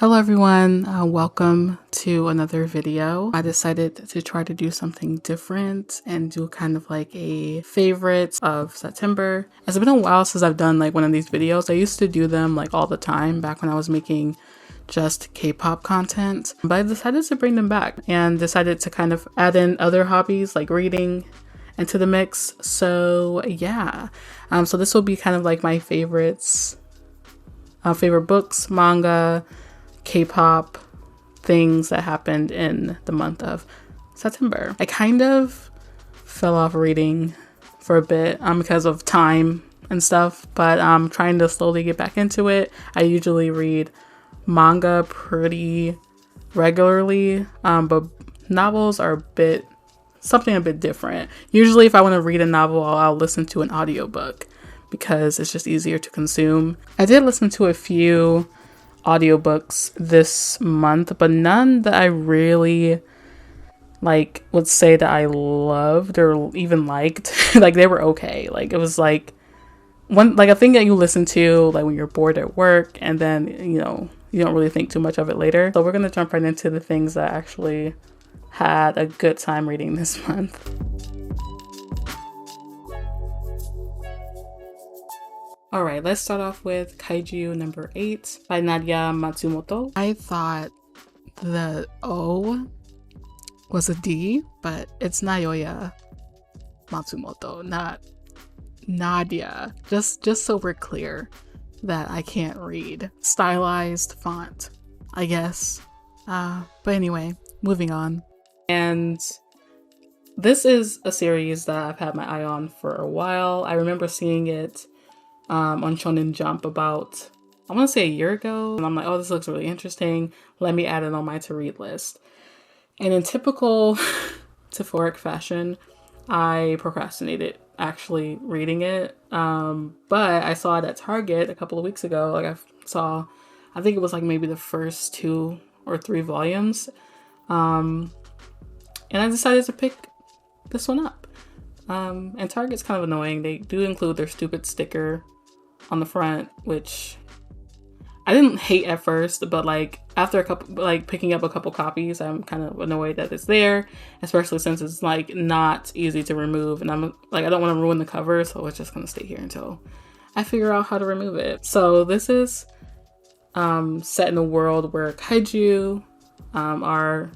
Hello everyone, welcome to another video. I decided to try to do something different and do kind of like a favorites of September. It's been a while since I've done like one of these videos. I used to do them like all the time back when I was making just K-pop content, but I decided to bring them back and decided to kind of add in other hobbies like reading into the mix. So yeah, so this will be kind of like my favorites, favorite books, manga, K-pop things that happened in the month of September. I kind of fell off reading for a bit because of time and stuff, but I'm trying to slowly get back into it. I usually read manga pretty regularly, but novels are something a bit different. Usually if I want to read a novel, I'll listen to an audiobook because it's just easier to consume. I did listen to a few audiobooks this month, but none that I really would say that I loved or even liked. Like they were okay. Like it was like a thing that you listen to like when you're bored at work, and then you don't really think too much of it later. So we're gonna jump right into the things that I actually had a good time reading this month. Alright, let's start off with Kaiju number 8 by Nadia Matsumoto. I thought the O was a D, but it's Naoya Matsumoto, not Nadia. Just so we're clear that I can't read. Stylized font, I guess. But anyway, moving on. And this is a series that I've had my eye on for a while. I remember seeing it on Shonen Jump about, I want to say a year ago. And I'm like, oh, this looks really interesting. Let me add it on my to-read list. And in typical Tephoric fashion, I procrastinated actually reading it. But I saw it at Target a couple of weeks ago. I think it was like maybe the first 2 or 3 volumes. And I decided to pick this one up. And Target's kind of annoying. They do include their stupid sticker on the front, which I didn't hate at first, but like after picking up a couple copies, I'm kind of annoyed that it's there, especially since it's like not easy to remove, and I'm like, I don't want to ruin the cover, so it's just gonna stay here until I figure out how to remove it. So this is set in a world where kaiju are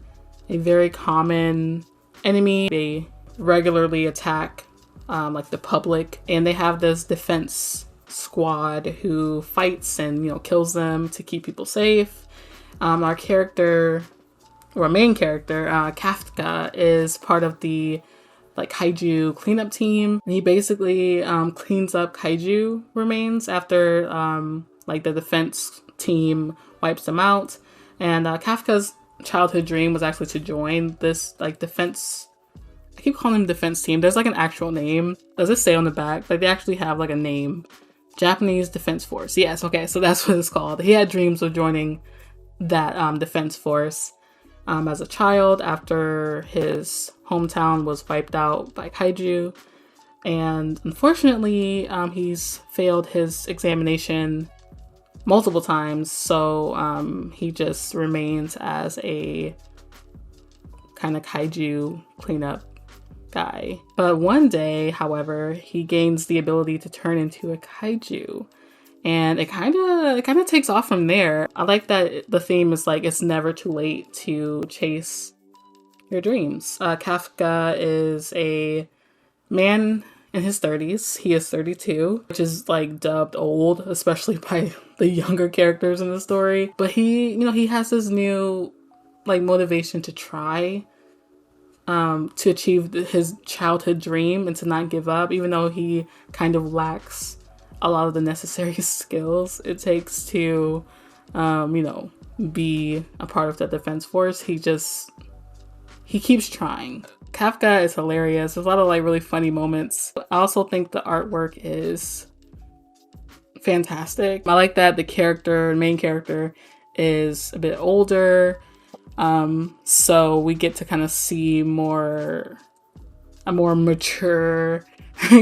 a very common enemy. They regularly attack like the public, and they have this defense squad who fights and kills them to keep people safe. Our main character, Kafka, is part of the kaiju cleanup team, and he basically cleans up kaiju remains after the defense team wipes them out. And Kafka's childhood dream was actually to join this defense, I keep calling them defense team. There's an actual name. Does it say on the back? They actually have a name. Japanese Defense Force. Yes, okay, so that's what it's called. He had dreams of joining that defense force as a child after his hometown was wiped out by kaiju. And unfortunately, he's failed his examination multiple times, so he just remains as a kind of kaiju cleanup guy. But one day, however, he gains the ability to turn into a kaiju, and it kind of takes off from there. I like that the theme is it's never too late to chase your dreams. Kafka is a man in his 30s. He is 32, which is dubbed old, especially by the younger characters in the story. But he has this new motivation to try to achieve his childhood dream and to not give up, even though he kind of lacks a lot of the necessary skills it takes to be a part of the defense force. He keeps trying. Kafka is hilarious. There's a lot of really funny moments. I also think the artwork is fantastic. I like that the main character is a bit older. So we get to kind of see a more mature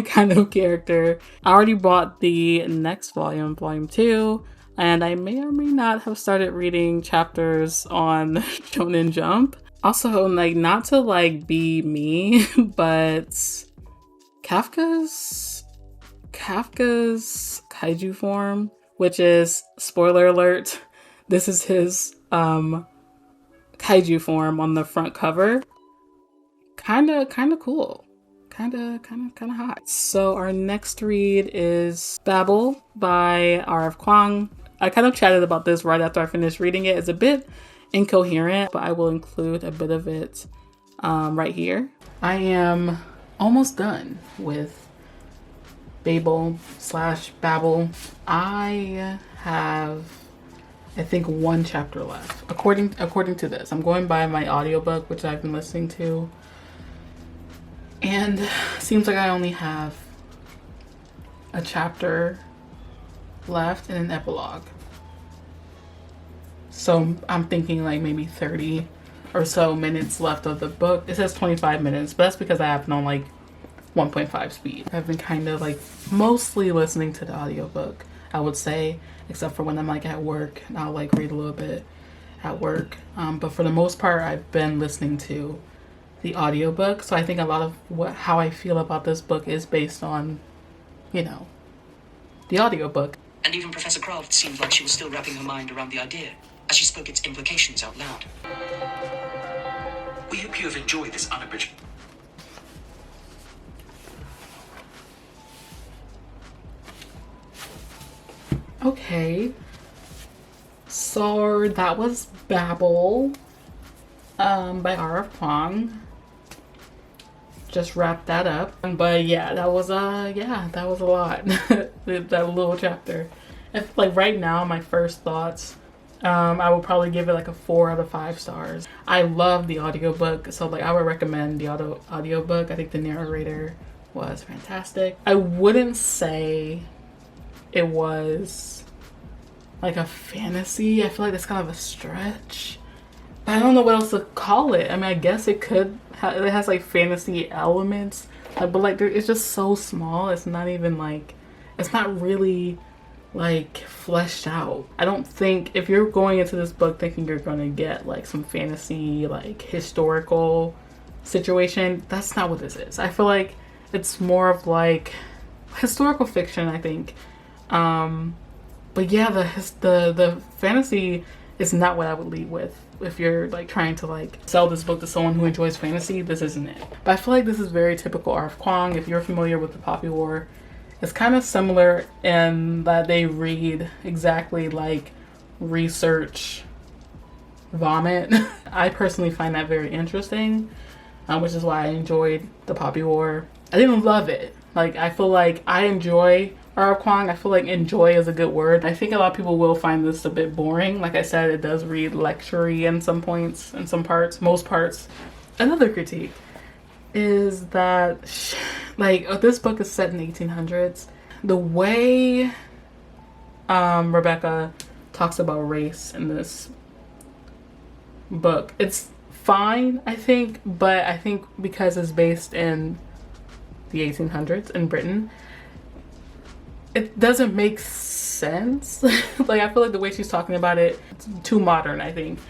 kind of character. I already bought the next volume, volume 2. and I may or may not have started reading chapters on Shonen Jump. Also, like, not to like be me, but Kafka's kaiju form, which is, spoiler alert, this is his kaiju form on the front cover. Kind of cool. Kind of hot. So our next read is Babel by R.F. Kuang. I kind of chatted about this right after I finished reading it. It's a bit incoherent, but I will include a bit of it right here. I am almost done with Babel / Babel. I have, I think, one chapter left. According to this, I'm going by my audiobook, which I've been listening to. And seems like I only have a chapter left and an epilogue. So I'm thinking like maybe 30 or so minutes left of the book. It says 25 minutes, but that's because I have it on like 1.5 speed. I've been kind of like mostly listening to the audiobook, I would say, except for when I'm like at work and I'll like read a little bit at work. But for the most part, I've been listening to the audiobook. So I think a lot of how I feel about this book is based on, you know, the audiobook. And even Professor Kraft seemed like she was still wrapping her mind around the idea as she spoke its implications out loud. We hope you have enjoyed this unabridged. Okay, so that was Babel by R.F. Kuang. Just wrapped that up. But yeah, that was a lot. That little chapter. If, like, right now, my first thoughts, I would probably give it like a 4 out of 5 stars. I love the audiobook, so like I would recommend the audiobook. I think the narrator was fantastic. I wouldn't say it was like a fantasy. I feel like that's kind of a stretch. But I don't know what else to call it. I mean, I guess it could. It has like fantasy elements, but like it's just so small. It's not even like, it's not really like fleshed out. I don't think if you're going into this book thinking you're gonna get like some fantasy like historical situation, that's not what this is. I feel like it's more of like historical fiction, I think. But yeah, the fantasy is not what I would lead with. If you're like trying to like sell this book to someone who enjoys fantasy, this isn't it. But I feel like this is very typical R.F. Kuang. If you're familiar with the Poppy War, it's kind of similar in that they read exactly like research vomit. I personally find that very interesting, which is why I enjoyed the Poppy War. I didn't love it. Like, I feel like I enjoy R.F. Kuang. I feel like enjoy is a good word. I think a lot of people will find this a bit boring. Like I said, it does read lecture-y in some points, in some parts, most parts. Another critique is that, like, this book is set in the 1800s. The way Rebecca talks about race in this book, it's fine, I think, but I think because it's based in the 1800s in Britain, it doesn't make sense. Like, I feel like the way she's talking about it, it's too modern, I think.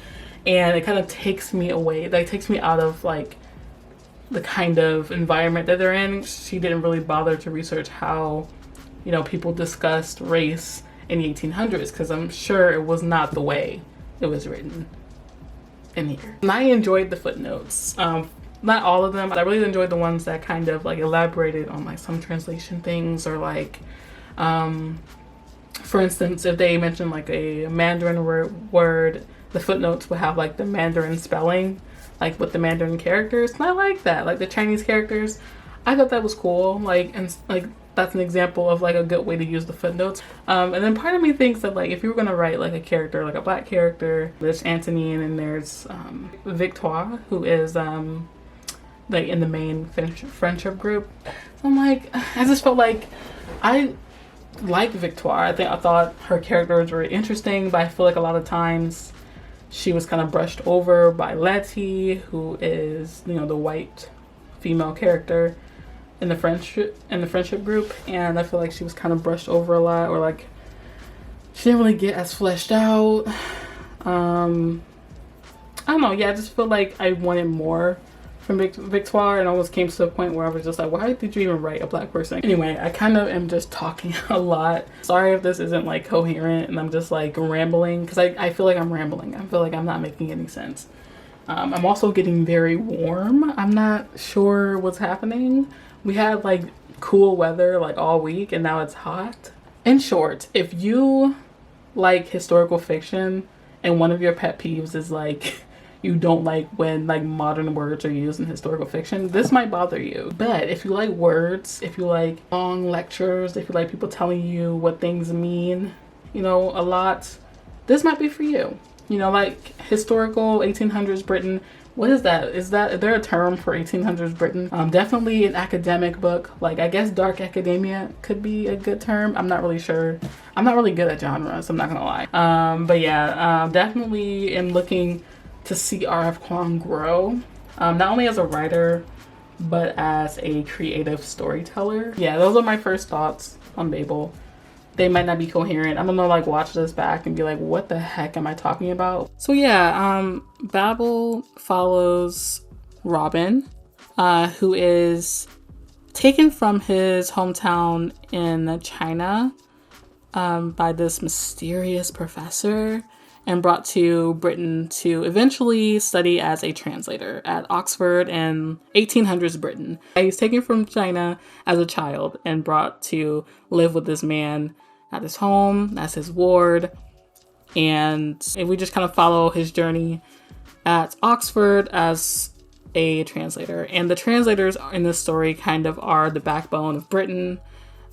And it kind of takes me away, like takes me out of like the kind of environment that they're in. She didn't really bother to research how, you know, people discussed race in the 1800s, because I'm sure it was not the way it was written in here. And I enjoyed the footnotes. Not all of them, but I really enjoyed the ones that kind of like elaborated on like some translation things, or like, for instance, if they mentioned like a Mandarin word, the footnotes would have like the Mandarin spelling, like with the Mandarin characters. And I like that, like the Chinese characters. I thought that was cool. Like, and like that's an example of like a good way to use the footnotes. And then part of me thinks that like if you were gonna write like a character, like a black character, there's Antonine and there's Victoire, who is like in the main friendship group. So I'm like, I just felt like I like Victoire. I thought her character was very interesting, but I feel like a lot of times she was kind of brushed over by Letty, who is, you know, the white female character in the friendship group, and I feel like she was kind of brushed over a lot, or like she didn't really get as fleshed out. I don't know. Yeah, I just feel like I wanted more from Victoire, and almost came to a point where I was just like, why did you even write a black person? Anyway, I kind of am just talking a lot. Sorry if this isn't like coherent and I'm just like rambling, because I feel like I'm rambling. I feel like I'm not making any sense. I'm also getting very warm. I'm not sure what's happening. We had like cool weather like all week, and now it's hot. In short, if you like historical fiction and one of your pet peeves is like you don't like when like modern words are used in historical fiction, this might bother you. But if you like words, if you like long lectures, if you like people telling you what things mean, you know, a lot, this might be for you. You know, like historical 1800s Britain. What is that? Is there a term for 1800s Britain? Definitely an academic book. Like, I guess dark academia could be a good term. I'm not really sure. I'm not really good at genres, I'm not gonna lie. But yeah, definitely am looking to see R.F. Kuang grow, not only as a writer, but as a creative storyteller. Yeah, those are my first thoughts on Babel. They might not be coherent. I'm gonna like watch this back and be like, what the heck am I talking about? So yeah, Babel follows Robin, who is taken from his hometown in China by this mysterious professor and brought to Britain to eventually study as a translator at Oxford in 1800s Britain. He's taken from China as a child and brought to live with this man at his home, as his ward, and we just kind of follow his journey at Oxford as a translator. And the translators in this story kind of are the backbone of Britain.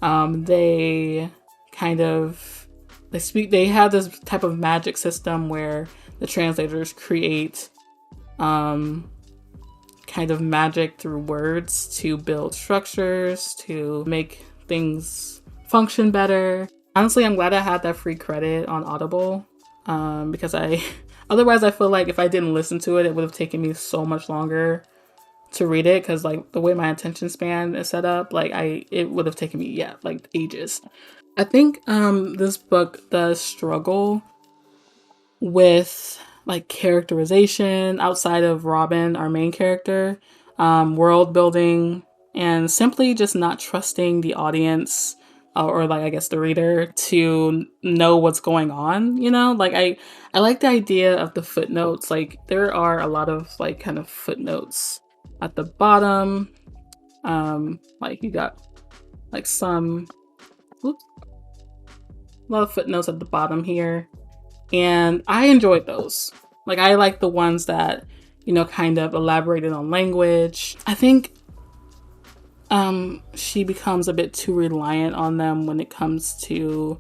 They have this type of magic system where the translators create kind of magic through words to build structures, to make things function better. Honestly, I'm glad I had that free credit on Audible, because otherwise I feel like if I didn't listen to it, it would have taken me so much longer to read it, because like the way my attention span is set up, like it would have taken me, like ages. I think this book does struggle with like characterization outside of Robin, our main character, world building, and simply just not trusting the audience or like I guess the reader to know what's going on, you know? Like I like the idea of the footnotes. Like there are a lot of like kind of footnotes at the bottom. Like you got like a lot of footnotes at the bottom here. And I enjoyed those. Like I like the ones that, you know, kind of elaborated on language. I think she becomes a bit too reliant on them when it comes to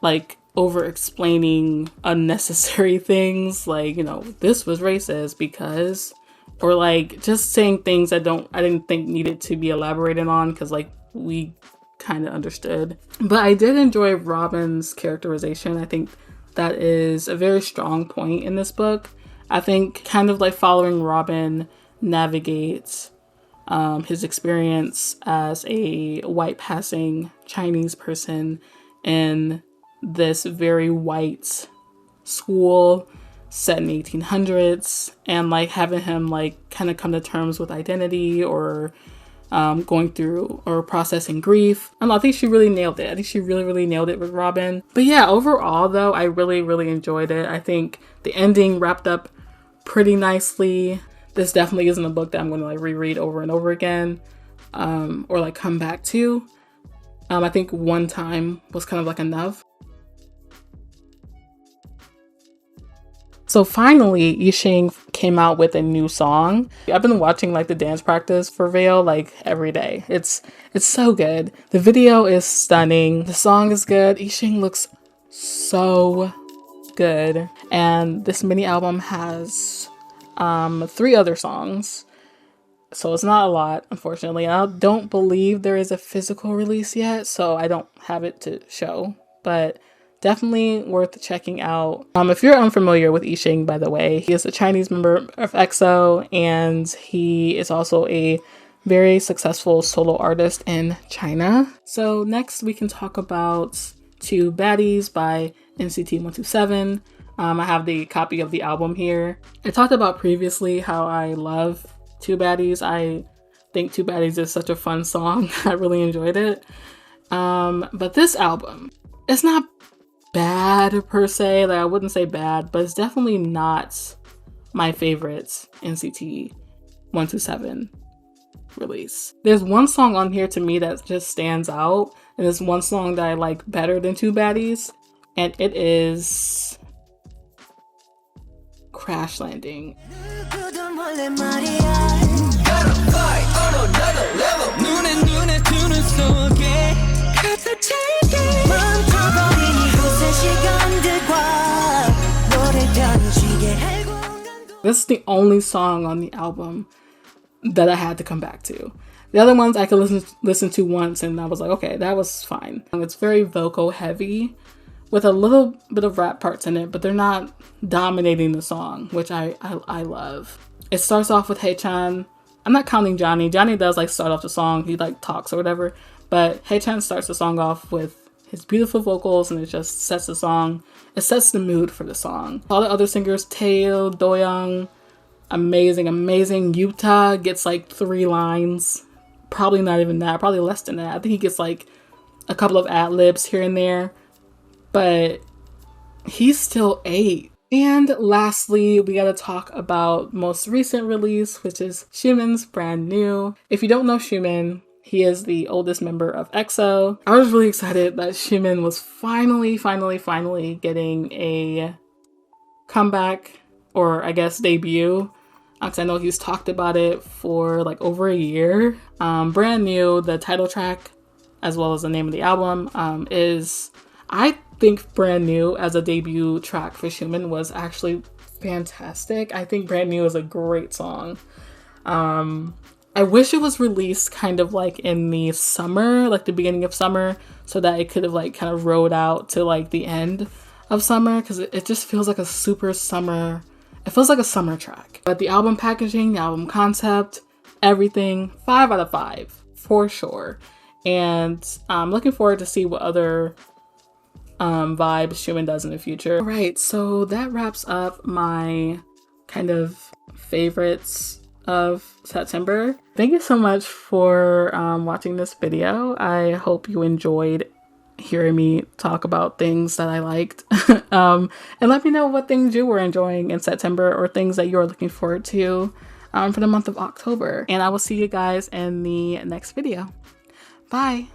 like over explaining unnecessary things, like, you know, this was racist because, or like just saying things I didn't think needed to be elaborated on, because like we kind of understood. But I did enjoy Robin's characterization. I think that is a very strong point in this book. I think kind of like following Robin navigate his experience as a white passing Chinese person in this very white school set in 1800s, and like having him like kind of come to terms with identity or going through or processing grief. I think she really nailed it. I think she really nailed it with Robin. But yeah, overall though, I really enjoyed it. I think the ending wrapped up pretty nicely. This definitely isn't a book that I'm going to like reread over and over again, or like come back to. I think one time was kind of like enough. So finally, Yixing came out with a new song. I've been watching like the dance practice for Veil like every day. It's so good. The video is stunning. The song is good. Yixing looks so good. And this mini album has 3 other songs. So it's not a lot, unfortunately. I don't believe there is a physical release yet, so I don't have it to show. But definitely worth checking out. If you're unfamiliar with Yixing, by the way, he is a Chinese member of EXO, and he is also a very successful solo artist in China. So next we can talk about Two Baddies by NCT 127. I have the copy of the album here. I talked about previously how I love Two Baddies. I think Two Baddies is such a fun song. I really enjoyed it. But this album, it's not bad per se. Like, I wouldn't say bad, but it's definitely not my favorite NCT 127 release. There's one song on here to me that just stands out, and it's one song that I like better than Two Baddies, and it is Crash Landing. This is the only song on the album that I had to come back to. The other ones I could listen to once and I was like, okay, that was fine. It's very vocal heavy with a little bit of rap parts in it, but they're not dominating the song, which I love. It starts off with Haechan. I'm not counting Johnny. Johnny does like start off the song. He like talks or whatever, but Haechan starts the song off with his beautiful vocals, and it just sets the song. It sets the mood for the song. All the other singers, Tae, Doyoung, amazing. Yuta gets like 3 lines. Probably not even that. Probably less than that. I think he gets like a couple of ad-libs here and there. But he's still 8. And lastly, we gotta talk about most recent release, which is Xiumin's Brand New. If you don't know Xiumin, he is the oldest member of EXO. I was really excited that Xiumin was finally getting a comeback, or I guess debut. Because I know he's talked about it for like over a year. Brand New, the title track, as well as the name of the album, is, I think Brand New as a debut track for Xiumin was actually fantastic. I think Brand New is a great song. I wish it was released kind of like in the summer, like the beginning of summer, so that it could have like kind of rode out to like the end of summer, because it just feels like a super summer, it feels like a summer track. But the album packaging, the album concept, everything, 5 out of 5 for sure. And I'm looking forward to see what other vibes Xiumin does in the future. All right, so that wraps up my kind of favorites of September. Thank you so much for watching this video. I hope you enjoyed hearing me talk about things that I liked. And let me know what things you were enjoying in September, or things that you're looking forward to for the month of October. And I will see you guys in the next video. Bye!